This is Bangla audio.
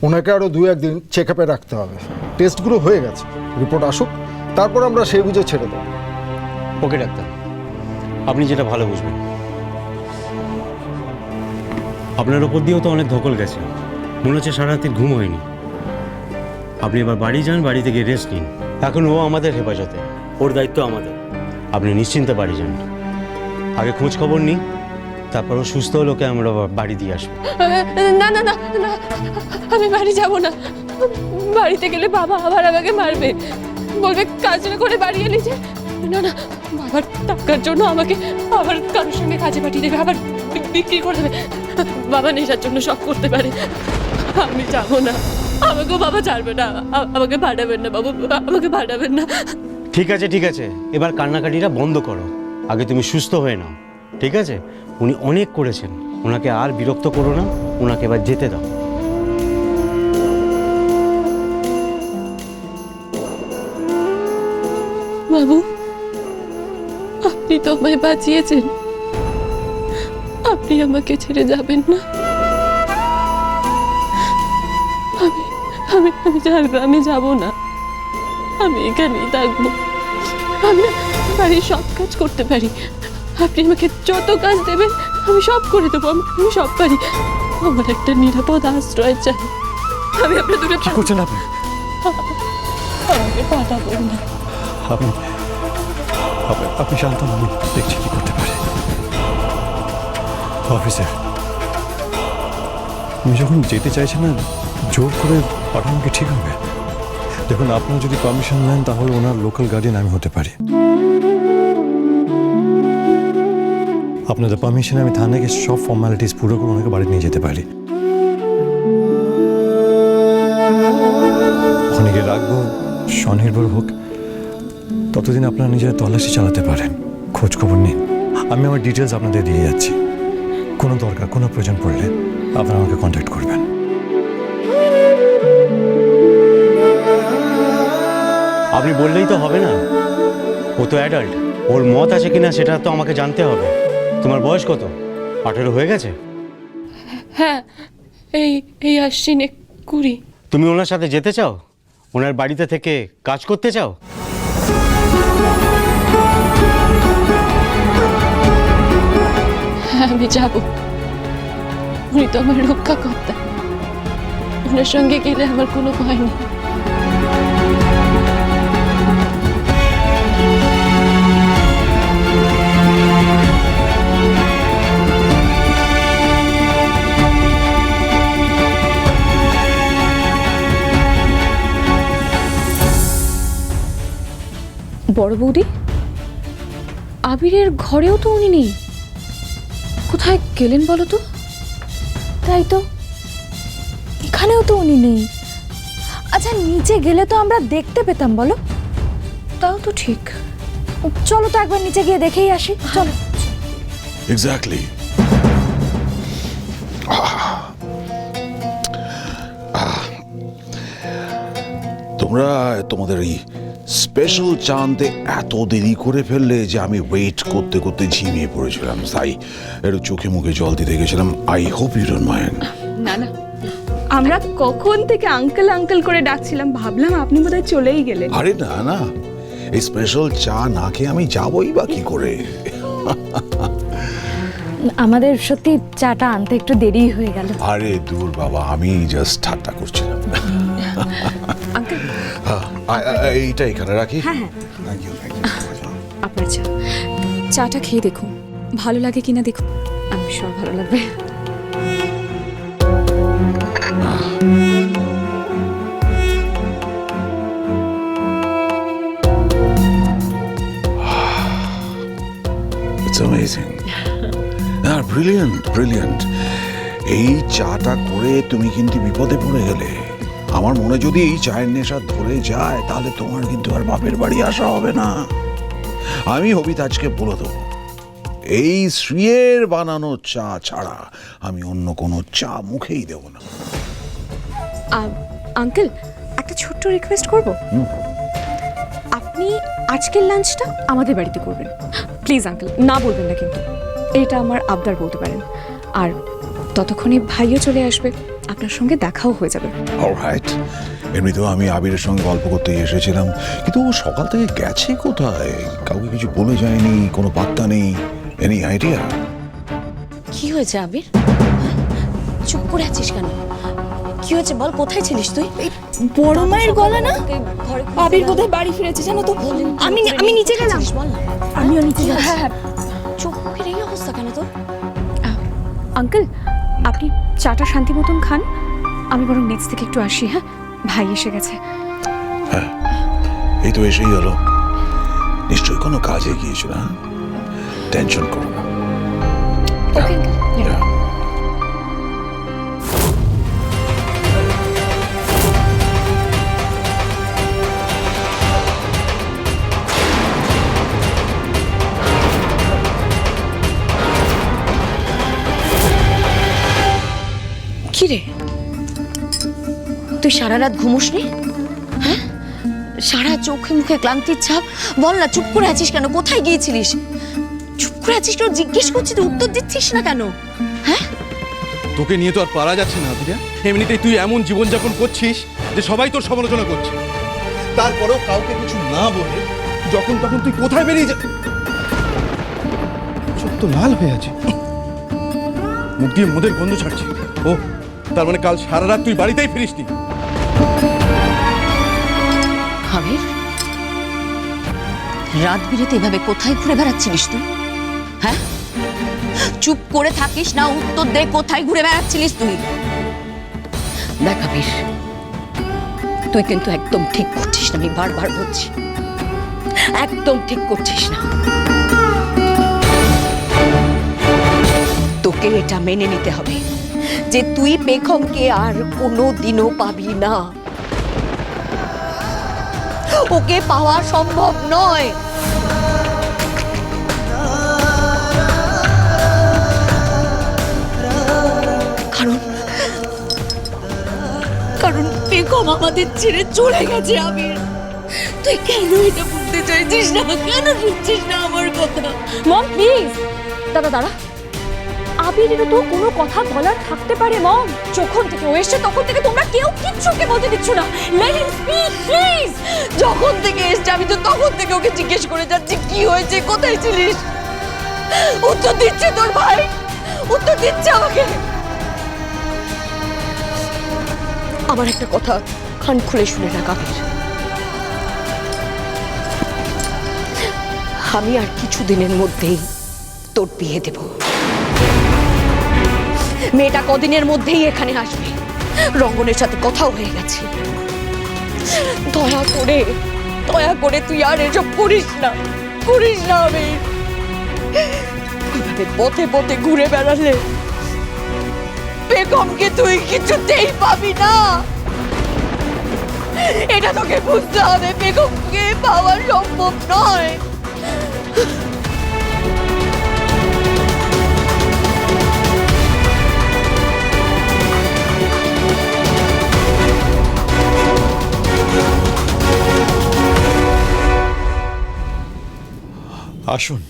ওনাকে আরও 2-1 দিন চেক আপে রাখতে হবে। টেস্টগুলো হয়ে গেছে, রিপোর্ট আসুক, তারপর আমরা সেই বুঝে ছেড়ে দেবো। ওকে ডাক্তার, আপনি যেটা ভালো বুঝবেন। আপনার ওপর দিয়েও তো অনেক ধকল গেছে, মনে হচ্ছে সারা রাতের ঘুম হয়নি। আপনি এবার বাড়ি যান, বাড়িতে গিয়ে রেস্ট নিন। এখন ও আমাদের হেফাজতে, ওর দায়িত্ব আমাদের। আপনি নিশ্চিন্তে বাড়ি যান, আগে খোঁজ খবর নিই, তারপর ও সুস্থ হলে ওকে আমরা বাড়ি দিয়ে আসবো। না না না না, আমি বাড়ি যাব না। বাড়িতে গেলে বাবা আবার আমাকে মারবে, বলবে কাজ না করে বাড়ি এলি যে। না না, বাবার টাকার জন্য আমাকে আবার কারোর সঙ্গে কাজে পাঠিয়ে দেবে, আবার বিক্রি করে দেবে। বাবা নেশার জন্য সব করতে পারে। আমি যাব না, আমাকেও বাবা ছাড়বে না। আমাকে ভাড়াবেন না বাবু, আমাকে ভাড়াবেন না। ঠিক আছে ঠিক আছে, এবার কান্নাকাটিটা বন্ধ করো, আগে তুমি সুস্থ হয়ে নাও, ঠিক আছে? উনি অনেক করেছেন, ওনাকে আর বিরক্ত করো না, ওনাকে এবার যেতে দাও। বাবু, আপনি তো আমায় বাঁচিয়েছেন, আপনি আমাকে ছেড়ে যাবেন না। আমি আমি আমি ঝাড়গ্রামে যাব না, আমি এখানেই থাকবো। আমি বাড়ির সব কাজ করতে পারি, আপনি আমাকে যত কাজ দেবেন আমি সব করে দেবো। আমি সব পারি, আমার একটা নিরাপদ আশ্রয় চাই। আমি আপনার দূরে কি করছেন আপনি? আমাকে পাঠাবেন না। আপনি শান্ত হন, আমি দেখছি কি করতে পারি। অফিসার, আমি যখন যেতে চাইছি না, জোর করে পাঠানো কি ঠিক হবে? দেখুন, আপনারা যদি পারমিশন নেন তাহলে ওনার লোকাল গার্ডিয়ান আমি হতে পারি। আপনাদের পারমিশনে আমি থানায় গিয়ে সব ফর্মালিটিস পুরো করে ওনাকে বাড়ি নিয়ে যেতে পারি। ওখানে গিয়ে রাখবো, স্বনির্ভর হোক, ততদিন আপনারা নিজের তল্লাশি চালাতে পারেন, খোঁজ খবর নিন। আমি আমার ডিটেলস আপনাদের দিয়ে যাচ্ছি, কোনো দরকার কোনো প্রয়োজন পড়লে আপনারা আমাকে কন্ট্যাক্ট করবেন। আপনি বললেই তো হবে না, ও তো অ্যাডাল্ট, ওর মত আছে কিনা সেটা তো আমাকে জানতে হবে। তোমার বয়স কত? 18 হয়ে গেছে? হ্যাঁ, এই আশ্বিনে 20। তুমি ওনার সাথে যেতে চাও? ওনার বাড়িতে থেকে কাজ করতে চাও? হ্যাঁ, আমি যাব। উনি তো আমার রক্ষা কর্তা, ওনার সঙ্গে গেলে আমার কোনো ভয় নেই। বড় বৌদি, আবিরের ঘরেও তো উনি নেই, কোথায় গেলেন বলো তো? তাই তো, এখানেও তো উনি নেই। আচ্ছা, নিচে গেলে তো আমরা দেখতে পেতাম বলো? তাও তো ঠিক। চলো তো একবার নিচে গিয়ে দেখেই আসি, চলো। এক্স্যাক্টলি। তোমরা তোমাদের এই স্পেশাল চাঁদে এত দেরি করে ফেললে যে আমি ওয়েট করতে করতে ঝিমিয়ে পড়েছিলাম, তাই একটু চোখে মুখে জল দিতে গেছিলাম। I hope you don't mind. না না, আমরা কখন থেকে আঙ্কেল আঙ্কেল করে ডাকছিলাম, ভাবলাম আপনি বোধহয় চলেই গেলেন। আরে না না, এই স্পেশাল চা না খেয়ে আমি যাবই বা কি করে? আমাদের সত্যি চাটা আনতে একটু দেরি হয়ে গেল। আরে দূর বাবা, আমি জাস্ট ঠাট্টা করছিলাম। আঙ্কেল, এইটা এখানে রাখি। হ্যাঁ হ্যাঁ, থ্যাংক ইউ থ্যাংক ইউ। আপনার চা, চাটা খেয়ে দেখুন, ভালো লাগে কিনা দেখুন। আমি সব ভালো লাগবে। It's amazing. Brilliant, brilliant. এই চাটা করে তুমি কিন্তু বিপদে পড়ে গেলে। আমার মনে যদি এই চায়ের নেশা ধরে যায় তাহলে তোমার কিন্তু আর বাপের বাড়ি আসা হবে না। আমি হবিতাজকে বলে দেবো, এই শ্রীয়ের বানানো চা ছাড়া আমি অন্য কোনো চা মুখেই দেব না। আঙ্কেল, একটা ছোট্ট রিকোয়েস্ট করব। আপনি আজকের লাঞ্চটা আমাদের বাড়িতে করবেন প্লিজ। আঙ্কেল, না বলবেন না কিন্তু, এটা আমার আবদার বলতে পারেন। আর ততক্ষণে ভাইও চলে আসবে, আপনার সঙ্গে দেখাও হয়ে যাবে। অলরাইট, এমনিতেও আমি আবিরের সঙ্গে গল্প করতে এসেছিলাম, কিন্তু ও সকাল থেকে গেছে কোথায়? কাউকে কিছু বলে যায়নি, কোনো পাত্তা নেই। Any idea? কি হয়েছে আবির? চুপ করে আছিস কেন? কি হয়েছে বল, কোথায় ছিলিস তুই? বড় মায়ের গলা না? ঘরে আবির বোধহয় বাড়ি ফিরেছে জানো তো। আমি নিচে গেলাম। বল না। আমিও নিচে গেলাম। হ্যাঁ, চোখ মুখের এই অবস্থা কেন তোর? আঙ্কেল আপনি চাটা শান্তি মতন খান, আমি বরং নিচ থেকে একটু আসি। হ্যাঁ, ভাই এসে গেছে। হ্যাঁ, এই তো এসেই হলো। নিশ্চয়ই কোনো কাজে গিয়েছিল। না, টেনশন করো না। ওকে Yeah. কি রে, তুই সারা রাত ঘুমোসনি? হ্যাঁ, সারা চোখে মুখে ক্লান্তির ছাপ। বল না, চুপ করে আছিস কেন? কোথায় গিয়েছিলিস? চুপ করে আছিস কেন? জিজ্ঞেস করছি তুই উত্তর দিচ্ছিস না কেন? হ্যাঁ, তোকে নিয়ে তো আর পারা যাচ্ছে না আবিরা। এমনিতেই তুই এমন জীবনযাপন করছিস যে সবাই তোর সমালোচনা করছে। তারপরেও কাউকে কিছু না বলে যখন তখন তুই কোথায় বেরিয়ে যা। চোখ তো লাল হয়ে আছে, মুখ দিয়ে মদের গন্ধ ছাড়ছে। ও, তার মানে কাল সারা রাত তুই বাড়িতেই ফিরিসনি? আবির, রাত বিরেতে এভাবে কোথায় ঘুরে বেড়াচ্ছিলিস তুই? হ্যাঁ, চুপ করে থাকিস না, উত্তর দে, কোথায় ঘুরে বেড়াচ্ছিলিস তুই? দেখ আবির, তুই কিন্তু একদম ঠিক করছিস না, আমি বারবার বলছি, একদম ঠিক করছিস না। তোকে এটা মেনে নিতে হবে যে তুই পেখমকে আর কোনো দিনও পাবি না। ওকে পাওয়া সম্ভব নয়। কারণ পেখম আমাদের ছেড়ে চলে গেছে। আবির, তুই কেন এটা বুঝতে চাইছিস না? কেন শুনছিস না আমার কথা? Mom please. দাঁড়া, আবিরেরও তো কোনো কথা বলার থাকতে পারে মম। যখন থেকে ও এসছে তখন থেকে তোমরা কেউ কিচ্ছু ওকে বলতে দিচ্ছ না। Let him speak please. যখন থেকে এসছে আমি তো তখন থেকে ওকে জিজ্ঞেস করে যাচ্ছি কি হয়েছে, কোথায় ছিলিস। উত্তর দিচ্ছে তোর ভাই, উত্তর দিচ্ছে আমাকে। আমার একটা কথা কান খুলে শুনে রাখ আবির, আমি আর কিছুদিনের মধ্যেই তোর বিয়ে দেব। মেয়েটা কদিনের মধ্যেই এখানে আসবে। রঙ্গনের সাথে কথাও হয়ে গেছে। দয়া করে তুই আর এসব করিস না আমি। এভাবে পথে পথে ঘুরে বেড়ালে বেগমকে তুই কিছুতেই পাবি না। এটা তোকে বুঝতে হবে, বেগমকে পাওয়া সম্ভব নয়। আসুন।